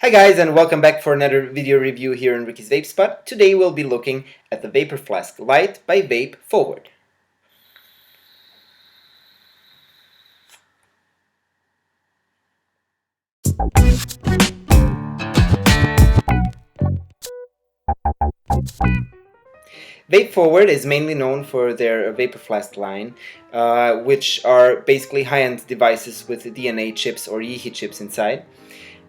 Hi guys, and welcome back for another video review here on Ricky's Vape Spot. Today we'll be looking at the Vaporflask Lite by Vape Forward. Vape Forward is mainly known for their Vaporflask line, which are basically high-end devices with DNA chips or Yihi chips inside.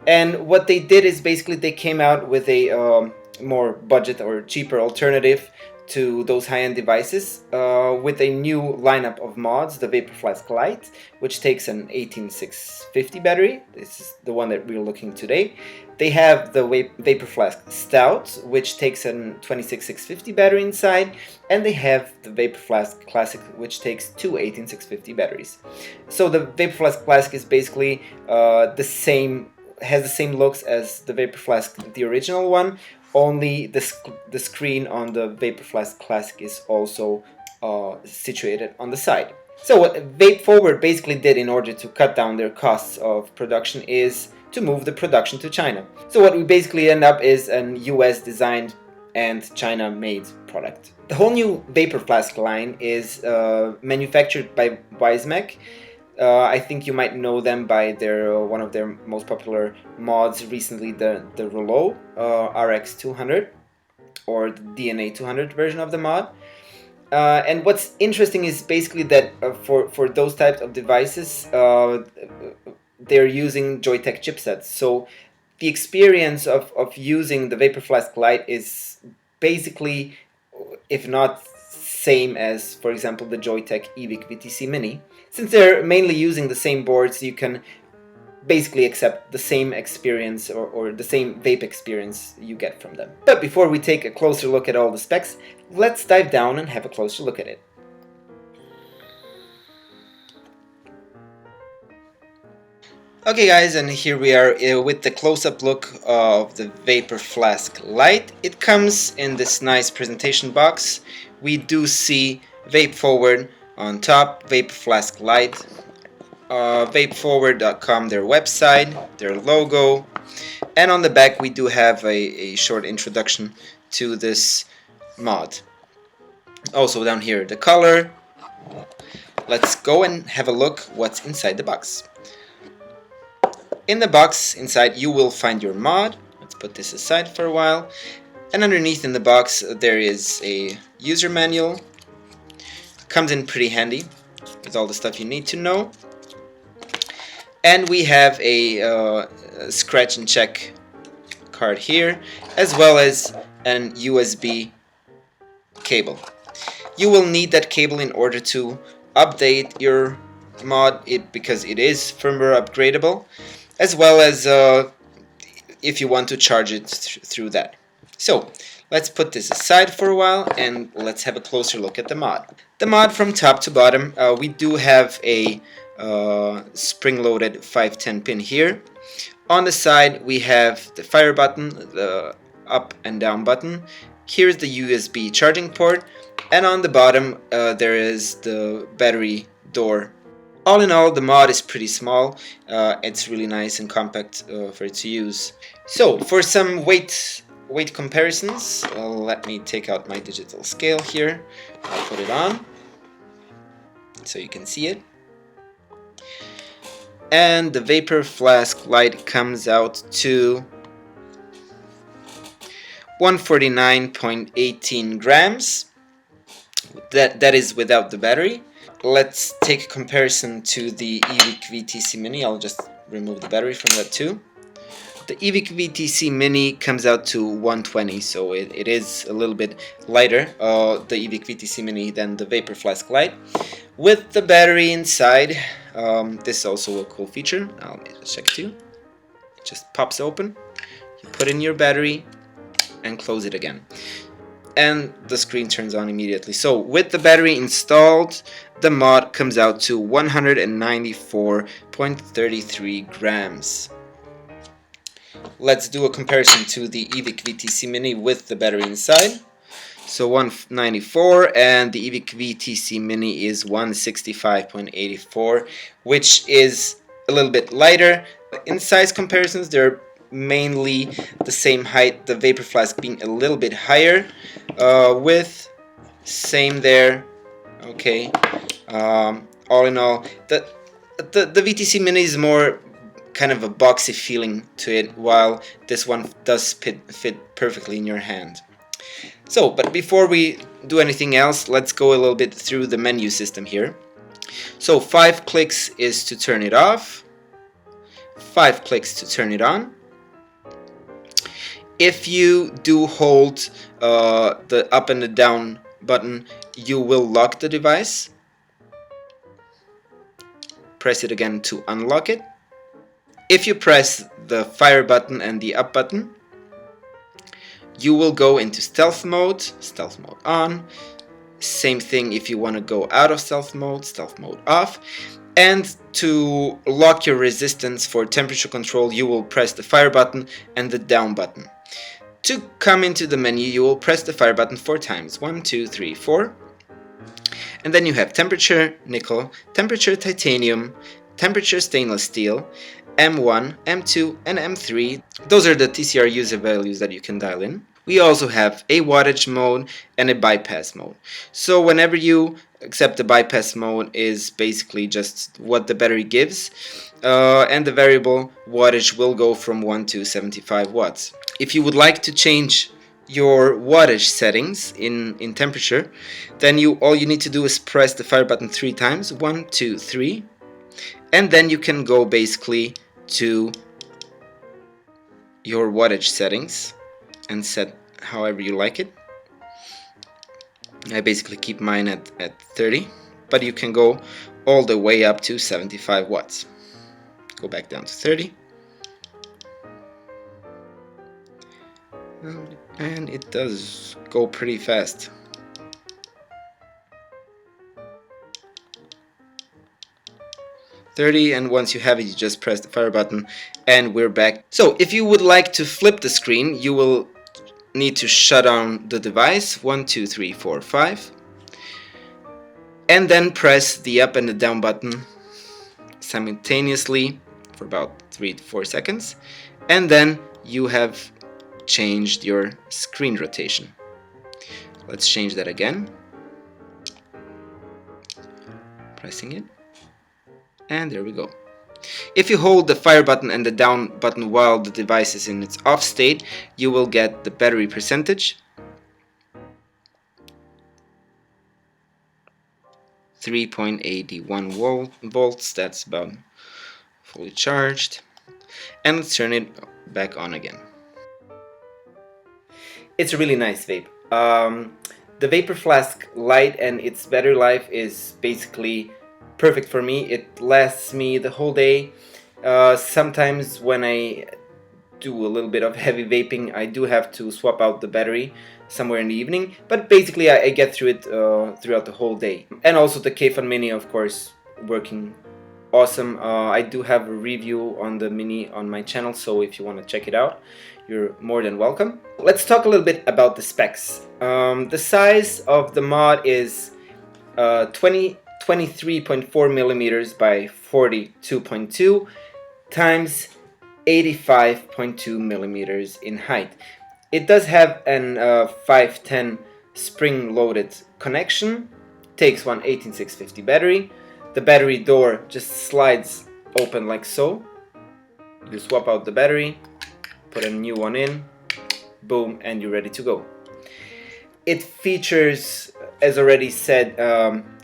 And what they did is basically they came out with a more budget or cheaper alternative to those high-end devices with a new lineup of mods, the Vaporflask Lite, which takes an 18650 battery. This is the one that we're looking today. They have the Vaporflask Stout, which takes an 26650 battery inside, and they have the Vaporflask Classic, which takes two 18650 batteries. So the Vaporflask Classic is basically has the same looks as the Vaporflask, the original one, only the screen on the Vaporflask Classic is also situated on the side. So what Vape Forward basically did in order to cut down their costs of production is to move the production to China. So what we basically end up is an US designed and China made product. The whole new Vaporflask line is manufactured by Wismec. I think you might know them by their one of their most popular mods recently, the Rollo RX200 or the DNA 200 version of the mod. And what's interesting is basically that for those types of devices, they're using Joytech chipsets. So the experience of using the Vaporflask Lite is basically, if not same as, for example, the Joytech EVIC VTC Mini. Since they're mainly using the same boards, you can basically accept the same experience or the same vape experience you get from them. But before we take a closer look at all the specs, let's dive down and have a closer look at it. Okay guys, and here we are with the close-up look of the Vaporflask Lite. It comes in this nice presentation box. We do see Vape Forward on top, Vaporflask Lite, vapeforward.com, their website, their logo, and on the back we do have a short introduction to this mod. Also down here the color. Let's go and have a look what's inside the box. In the box inside you will find your mod. Let's put this aside for a while. And underneath in the box there is a user manual. Comes in pretty handy with all the stuff you need to know. And we have a scratch and check card here, as well as an USB cable. You will need that cable in order to update your mod because it is firmware upgradable, as well as if you want to charge it through that. So let's put this aside for a while and let's have a closer look at the mod. The mod from top to bottom, we do have a spring-loaded 510 pin here. On the side we have the fire button, the up and down button. Here's the USB charging port, and on the bottom there is the battery door. All in all, the mod is pretty small. It's really nice and compact for it to use. So for some weight comparisons, let me take out my digital scale here. I'll put it on so you can see it. And the Vaporflask Lite comes out to 149.18 grams. That is without the battery. Let's take a comparison to the EVIC VTC Mini. I'll just remove the battery from that too. The EVIC VTC Mini comes out to 120, so it is a little bit lighter, the EVIC VTC Mini, than the Vaporflask Lite. With the battery inside, this is also a cool feature. I'll check too. It just pops open. You put in your battery and close it again. And the screen turns on immediately. So with the battery installed, the mod comes out to 194.33 grams. Let's do a comparison to the EVIC VTC Mini with the battery inside. So 194, and the EVIC VTC Mini is 165.84, which is a little bit lighter. In size comparisons, they're mainly the same height, the Vaporflask being a little bit higher. Width, same there. Okay. All in all, the VTC Mini is more kind of a boxy feeling to it, while this one does fit perfectly in your hand. So, but before we do anything else, let's go a little bit through the menu system here. So 5 clicks is to turn it off, 5 clicks to turn it on. If you do hold the up and the down button, you will lock the device. Press it again to unlock it. If you press the fire button and the up button, you will go into stealth mode on. Same thing if you want to go out of stealth mode off. And to lock your resistance for temperature control, you will press the fire button and the down button. To come into the menu, you will press the fire button 4 times. 1, 2, 3, 4. And then you have temperature nickel, temperature titanium, temperature stainless steel, M1, M2, and M3. Those are the TCR user values that you can dial in. We also have a wattage mode and a bypass mode. So whenever you accept the bypass mode is basically just what the battery gives, and the variable wattage will go from 1 to 75 watts. If you would like to change your wattage settings in temperature, then all you need to do is press the fire button 3 times, 1, 2, 3, and then you can go basically to your wattage settings and set however you like it. I basically keep mine at 30, but you can go all the way up to 75 watts. Go back down to 30. And it does go pretty fast. And once you have it, you just press the fire button and we're back. So if you would like to flip the screen, you will need to shut down the device 1, 2, 3, 4, 5, and then press the up and the down button simultaneously for about 3 to 4 seconds, and then you have changed your screen rotation. Let's change that again. Pressing it, and there we go. If you hold the fire button and the down button while the device is in its off state, you will get the battery percentage. 3.81 volts, that's about fully charged. And let's turn it back on again. It's a really nice vape. The Vaporflask Lite and its battery life is basically perfect for me. It lasts me the whole day. Sometimes when I do a little bit of heavy vaping, I do have to swap out the battery somewhere in the evening, but basically I get through it throughout the whole day. And also the K-Fun Mini, of course, working awesome. I do have a review on the Mini on my channel, so if you want to check it out, you're more than welcome. Let's talk a little bit about the specs. The size of the mod is 23.4 millimeters by 42.2 times 85.2 millimeters in height. It does have an 510 spring-loaded connection. Takes one 18650 battery. The battery door just slides open like so. You swap out the battery, put a new one in, boom, and you're ready to go. It features, as already said,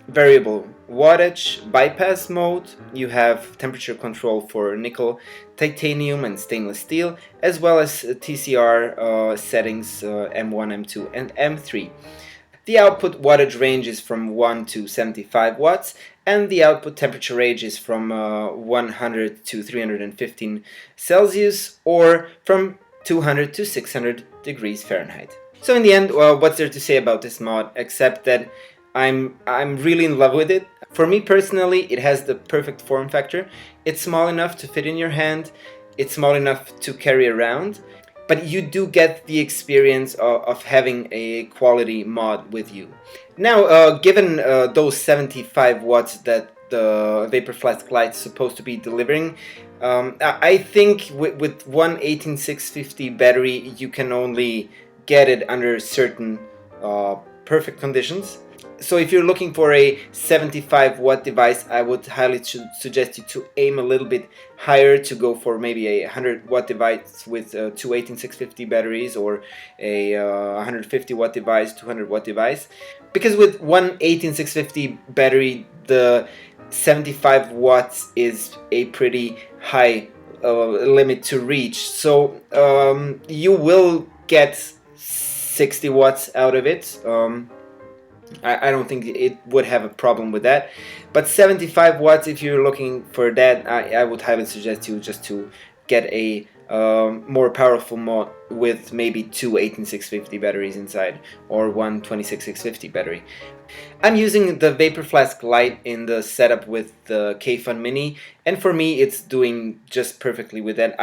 variable wattage, bypass mode. You have temperature control for nickel, titanium, and stainless steel, as well as TCR settings M1, M2, and M3. The output wattage range is from 1 to 75 watts, and the output temperature range is from 100 to 315 Celsius, or from 200 to 600 degrees Fahrenheit. So in the end, what's there to say about this mod, except that I'm really in love with it. For me personally, it has the perfect form factor. It's small enough to fit in your hand, it's small enough to carry around, but you do get the experience of having a quality mod with you. Now, given those 75 watts that the Vaporflask Lite is supposed to be delivering. I think with one 18650 battery you can only get it under certain perfect conditions. So if you're looking for a 75 watt device, I would highly suggest you to aim a little bit higher, to go for maybe a 100 watt device with two 18650 batteries, or a 150 watt device, 200 watt device. Because with one 18650 battery, the 75 watts is a pretty high limit to reach. So you will get 60 watts out of it. I don't think it would have a problem with that, but 75 watts, if you're looking for that, I would highly suggest you just to get a more powerful mod with maybe two 18650 batteries inside, or one 26650 battery. I'm using the Vaporflask Lite in the setup with the K-Fun Mini, and for me it's doing just perfectly with that.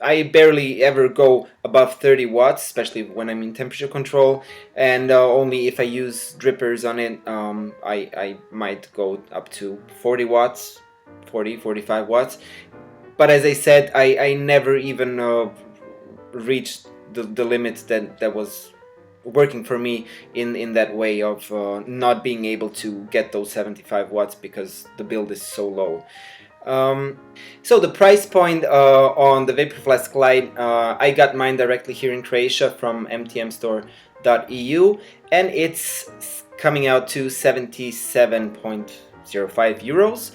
I barely ever go above 30 watts, especially when I'm in temperature control, and only if I use drippers on it, I might go up to 40 watts, 45 watts. But as I said, I never even reached the limit that was working for me in that way of not being able to get those 75 watts because the build is so low. So the price point on the Vaporflask Lite, I got mine directly here in Croatia from mtmstore.eu, and it's coming out to 77.05 euros,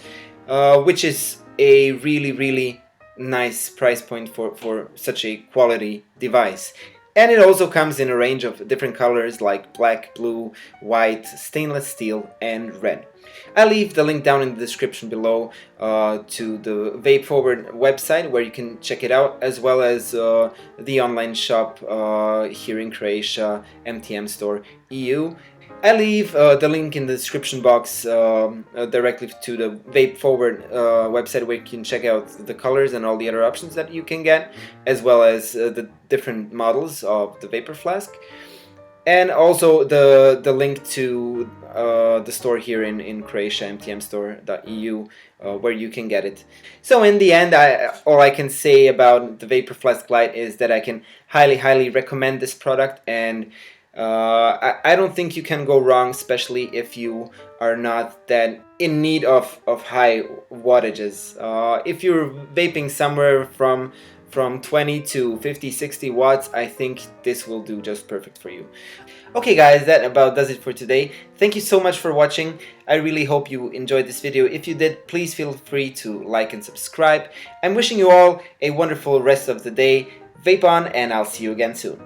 which is a really nice price point for such a quality device. And it also comes in a range of different colors like black, blue, white, stainless steel, and red. I'll leave the link down in the description below to the Vape Forward website where you can check it out, as well as the online shop here in Croatia, MTM Store EU. I'll leave the link in the description box directly to the Vape Forward website where you can check out the colors and all the other options that you can get, as well as the different models of the Vaporflask. And also the link to the store here in Croatia, mtmstore.eu, where you can get it. So in the end, all I can say about the Vaporflask Lite is that I can highly recommend this product, and I don't think you can go wrong, especially if you are not that in need of high wattages. If you're vaping somewhere from 20 to 50, 60 watts, I think this will do just perfect for you. Okay guys, that about does it for today. Thank you so much for watching. I really hope you enjoyed this video. If you did, please feel free to like and subscribe. I'm wishing you all a wonderful rest of the day. Vape on, and I'll see you again soon.